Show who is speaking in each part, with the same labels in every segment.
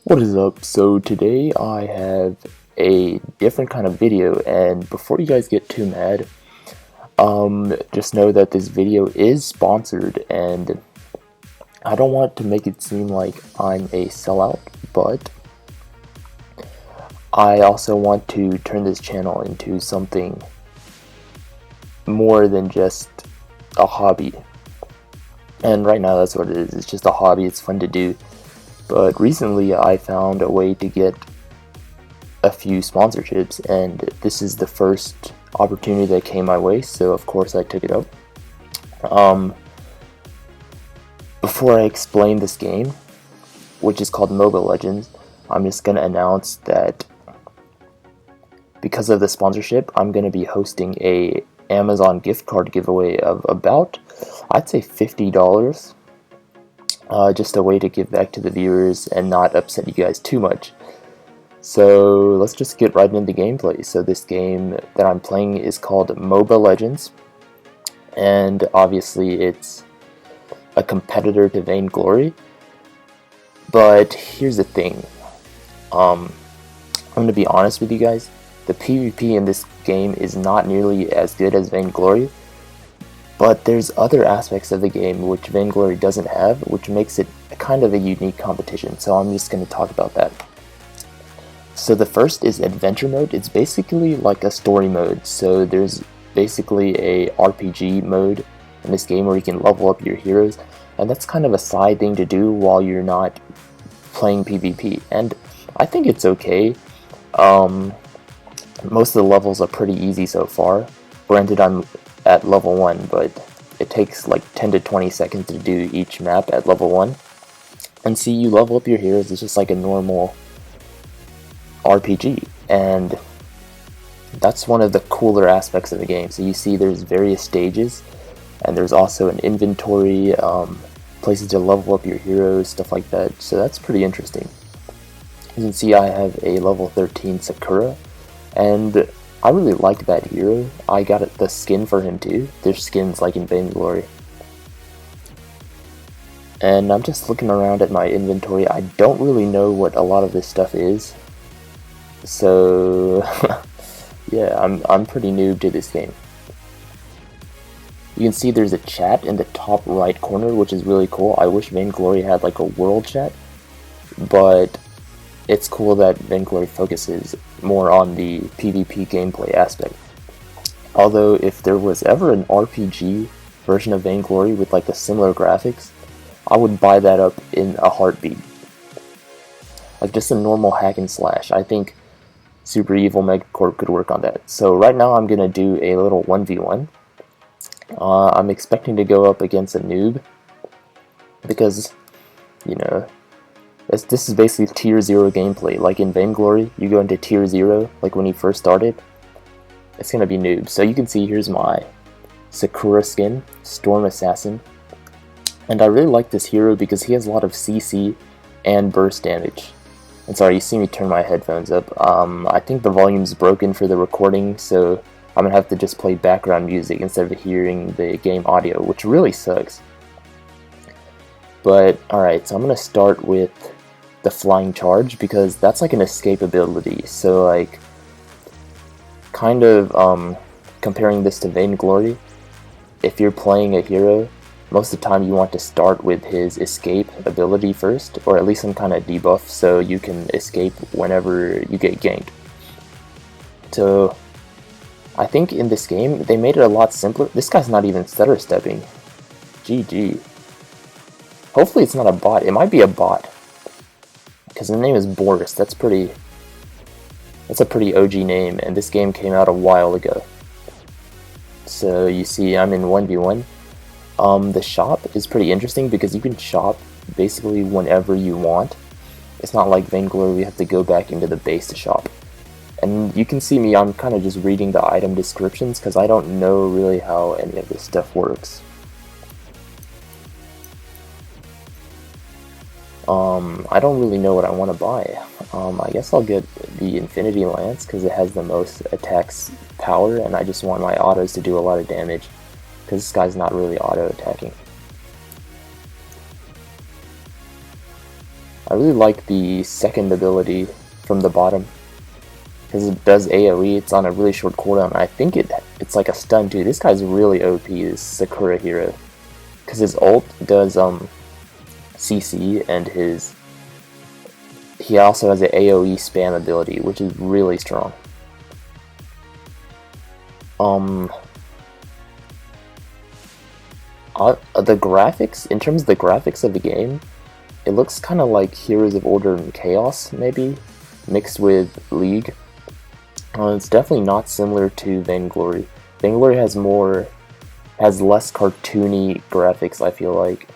Speaker 1: What is up? So today I have a different kind of video, and before you guys get too mad, just know that this video is sponsored, and I don't want to make it seem like I'm a sellout, but I also want to turn this channel into something more than just a hobby. And right now that's what it is. It's just a hobby. It's fun to do. But recently I found a way to get a few sponsorships, and this is the first opportunity that came my way, so of course I took it up. Before I explain this game, which is called MOBA Legends, I'm just going to announce that because of the sponsorship, I'm going to be hosting a Amazon gift card giveaway of about, I'd say $50. Just a way to give back to the viewers and not upset you guys too much. So let's just get right into the gameplay. So this game that I'm playing is called MOBA Legends, and obviously it's a competitor to Vainglory. But here's the thing, I'm going to be honest with you guys, the PvP in this game is not nearly as good as Vainglory, but there's other aspects of the game which Vainglory doesn't have, which makes it kind of a unique competition, so I'm just going to talk about that. So the first is adventure mode. It's basically like a story mode, so there's basically a RPG mode in this game where you can level up your heroes, and that's kind of a side thing to do while you're not playing PvP, and I think it's okay. Most of the levels are pretty easy so far. Granted, I'm at level 1, but it takes like 10 to 20 seconds to do each map at level 1. And see, you level up your heroes, it's just like a normal RPG, and that's one of the cooler aspects of the game. So you see there's various stages, and there's also an inventory, places to level up your heroes, stuff like that, so that's pretty interesting. You can see I have a level 13 Sakura, and I really like that hero. I got the skin for him too. There's skins like in Vainglory. And I'm just looking around at my inventory. I don't really know what a lot of this stuff is. So yeah, I'm pretty noob to this game. You can see there's a chat in the top right corner, which is really cool. I wish Vainglory had like a world chat, but it's cool that Vainglory focuses more on the PvP gameplay aspect. Although if there was ever an RPG version of Vainglory with like the similar graphics, I would buy that up in a heartbeat. Like just a normal hack and slash. I think Super Evil Megacorp could work on that. So right now I'm gonna do a little 1v1. I'm expecting to go up against a noob because, you know, this is basically tier 0 gameplay. Like in Vainglory, you go into tier 0, like when you first started, it's gonna be noob. So you can see here's my Sakura skin, Storm Assassin, and I really like this hero because he has a lot of CC and burst damage. And sorry, you see me turn my headphones up. I think the volume's broken for the recording, so I'm gonna have to just play background music instead of hearing the game audio, which really sucks. But alright, so I'm gonna start with the flying charge because that's like an escape ability. So like, kind of comparing this to Vainglory, if you're playing a hero, most of the time you want to start with his escape ability first, or at least some kind of debuff so you can escape whenever you get ganked. So I think in this game they made it a lot simpler. This guy's not even stutter stepping. GG. Hopefully it's not a bot. It might be a bot, because the name is Boris. That's a pretty OG name, and this game came out a while ago. So you see I'm in 1v1. The shop is pretty interesting because you can shop basically whenever you want. It's not like Vainglory, we have to go back into the base to shop. And you can see me, I'm kind of just reading the item descriptions because I don't know really how any of this stuff works. I don't really know what I want to buy. I guess I'll get the Infinity Lance because it has the most attacks power, and I just want my autos to do a lot of damage because this guy's not really auto attacking. I really like the second ability from the bottom, because it does AoE. It's on a really short cooldown. I think it's like a stun too. This guy's really OP, this Sakura hero, because his ult does CC, and he also has an AoE spam ability, which is really strong. The graphics, in terms of the graphics of the game, it looks kind of like Heroes of Order and Chaos, maybe, mixed with League. It's definitely not similar to Vainglory. Vainglory has less cartoony graphics, I feel like.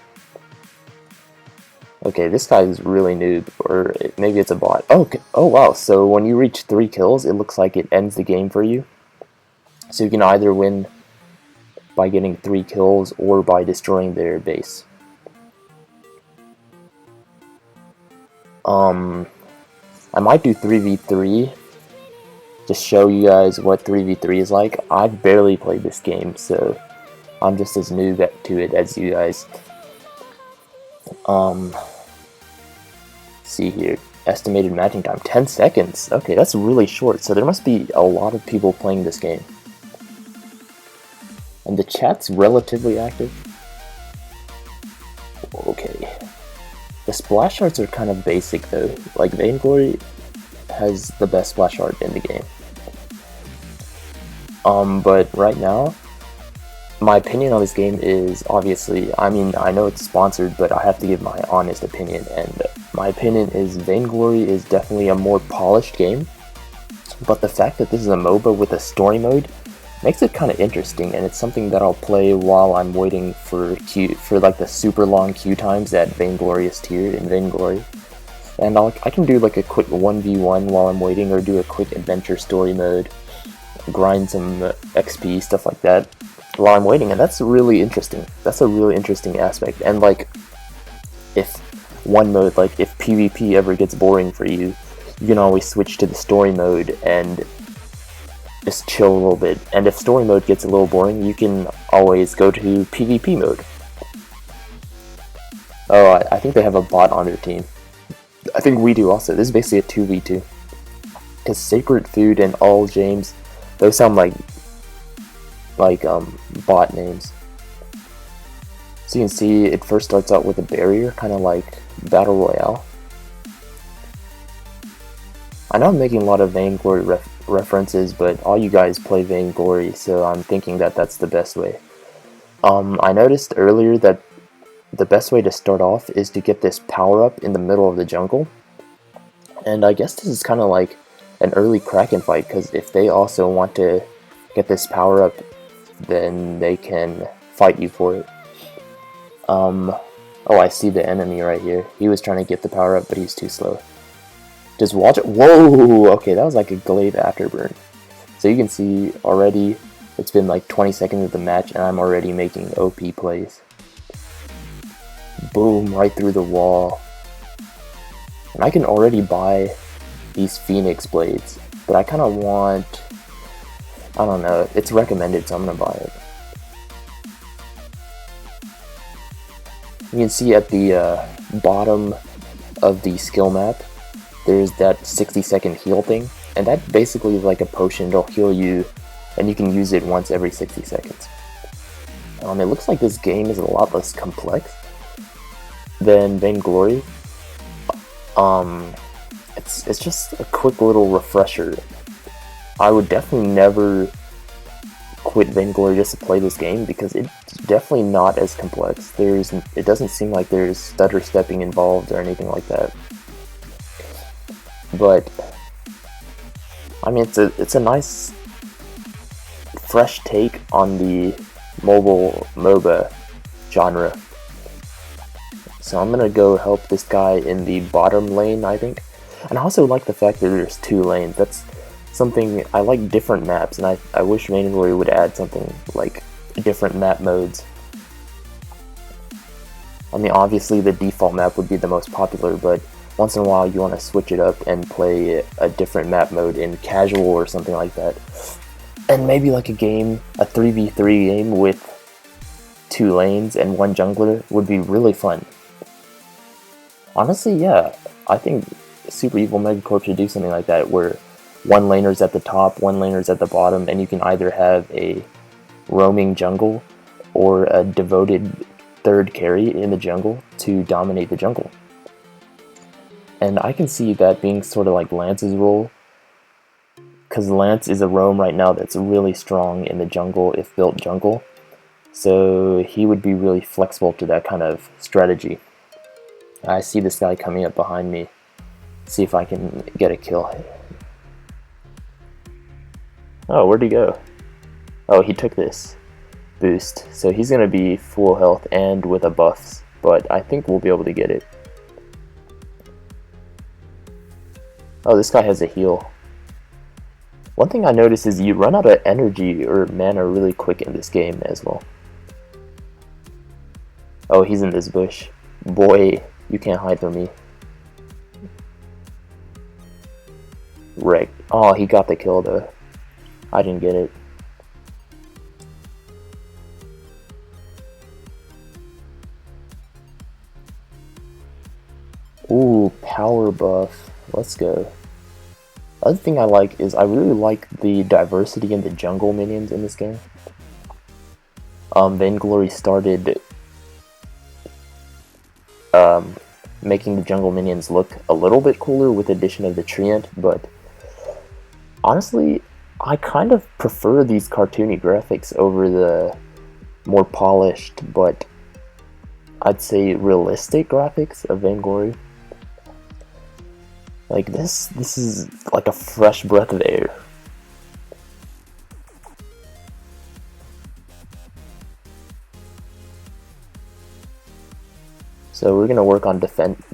Speaker 1: Okay, this guy is really noob, or maybe it's a bot. Oh wow, so when you reach 3 kills, it looks like it ends the game for you. So you can either win by getting 3 kills or by destroying their base. I might do 3v3, just show you guys what 3v3 is like. I've barely played this game, so I'm just as new to it as you guys. See here, estimated matching time, 10 seconds. Okay, that's really short, so there must be a lot of people playing this game. And the chat's relatively active. Okay. The splash arts are kind of basic though. Like, Vainglory has the best splash art in the game. But right now, my opinion on this game is, obviously, I mean, I know it's sponsored, but I have to give my honest opinion, and my opinion is Vainglory is definitely a more polished game, but the fact that this is a MOBA with a story mode makes it kind of interesting, and it's something that I'll play while I'm waiting for like the super long queue times at Vainglorious tier in Vainglory. And I can do like a quick 1v1 while I'm waiting, or do a quick adventure story mode, grind some XP, stuff like that, while I'm waiting, and that's really interesting. That's a really interesting aspect. And like, if one mode, like if PvP ever gets boring for you, you can always switch to the story mode and just chill a little bit. And if story mode gets a little boring, you can always go to PvP mode. Oh, I think they have a bot on their team. I think we do also. This is basically a 2v2. Because Sacred Food and All James, those sound like bot names. So you can see it first starts out with a barrier, kind of like Battle Royale. I know I'm making a lot of Vainglory references, but all you guys play Vainglory, so I'm thinking that that's the best way. I noticed earlier that the best way to start off is to get this power-up in the middle of the jungle. And I guess this is kind of like an early Kraken fight, because if they also want to get this power-up, then they can fight you for it. Oh, I see the enemy right here. He was trying to get the power-up, but he's too slow. Just watch it. Whoa! Okay, that was like a glaive afterburn. So you can see already, it's been like 20 seconds of the match, and I'm already making OP plays. Boom, right through the wall. And I can already buy these Phoenix blades, but I kind of want, I don't know, it's recommended, so I'm gonna buy it. You can see at the bottom of the skill map, there's that 60-second heal thing, and that basically is like a potion. It'll heal you, and you can use it once every 60 seconds. It looks like this game is a lot less complex than Vainglory. It's just a quick little refresher. I would definitely never quit Vainglory just to play this game, because it's definitely not as complex. It doesn't seem like there's stutter stepping involved or anything like that. But I mean, it's a nice fresh take on the mobile MOBA genre. So I'm gonna go help this guy in the bottom lane, I think. And I also like the fact that there's 2 lanes. That's something, I like different maps, and I wish Vainglory would add something like different map modes. I mean, obviously the default map would be the most popular, but once in a while you want to switch it up and play a different map mode in casual or something like that. And maybe like a 3v3 game with 2 lanes and 1 jungler would be really fun. Honestly, yeah, I think Super Evil Megacorp should do something like that, where one laner's at the top, one laner's at the bottom, and you can either have a roaming jungle or a devoted third carry in the jungle to dominate the jungle. And I can see that being sort of like Lance's role, because Lance is a roam right now that's really strong in the jungle, if built jungle, so he would be really flexible to that kind of strategy. I see this guy coming up behind me. See if I can get a kill. Oh, where'd he go? Oh, he took this boost, so he's gonna be full health and with a buffs, but I think we'll be able to get it. Oh, this guy has a heal. One thing I noticed is you run out of energy or mana really quick in this game as well. Oh, he's in this bush. Boy, you can't hide from me. Wreck. Oh, he got the kill though. I didn't get it. Ooh, power buff. Let's go. Other thing I like is I really like the diversity in the jungle minions in this game. Vainglory started making the jungle minions look a little bit cooler with the addition of the treant, but honestly, I kind of prefer these cartoony graphics over the more polished, but I'd say realistic graphics of Vainglory. Like this is like a fresh breath of air. So we're gonna work on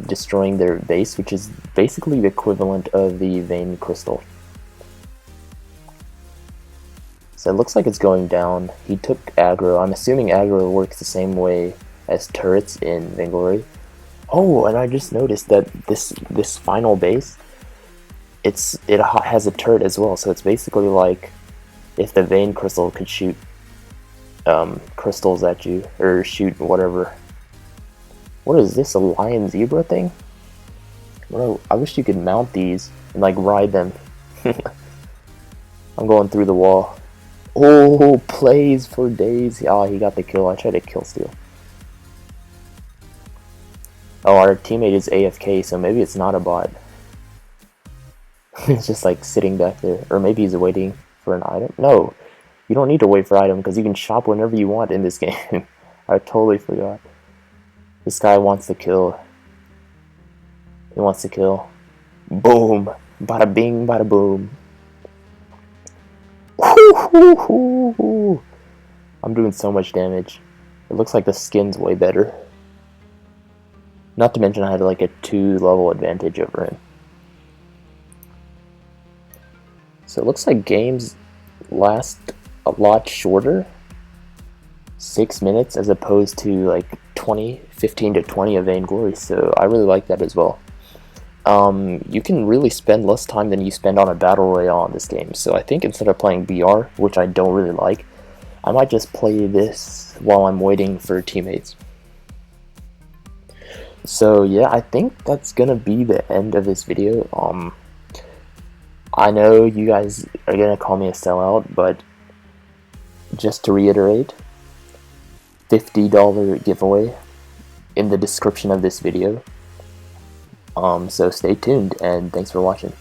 Speaker 1: destroying their base, which is basically the equivalent of the Vein Crystal. So it looks like it's going down. He took aggro. I'm assuming aggro works the same way as turrets in Vainglory. Oh, and I just noticed that this final base, it has a turret as well. So it's basically like if the Vein Crystal could shoot crystals at you, or shoot whatever. What is this, a lion zebra thing? I wish you could mount these and like ride them. I'm going through the wall. Oh, plays for days. Oh, he got the kill. I tried to kill steal. Oh, our teammate is AFK, so maybe it's not a bot. It's just like sitting back there. Or maybe he's waiting for an item. No, you don't need to wait for item because you can shop whenever you want in this game. I totally forgot. This guy wants to kill. He wants to kill. Boom. Bada bing, bada boom. I'm doing so much damage. It looks like the skin's way better. Not to mention I had like a 2-level advantage over him. So it looks like games last a lot shorter. 6 minutes as opposed to like 15 to 20 of Vainglory, so I really like that as well. You can really spend less time than you spend on a battle royale in this game, so I think instead of playing BR, which I don't really like, I might just play this while I'm waiting for teammates. So yeah, I think that's gonna be the end of this video. I know you guys are gonna call me a sellout, but just to reiterate, $50 giveaway in the description of this video. So stay tuned and thanks for watching.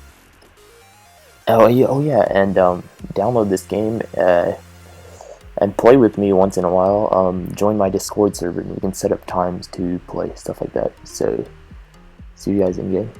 Speaker 1: Oh yeah, and download this game and play with me once in a while. Join my Discord server and we can set up times to play, stuff like that. So see you guys in game.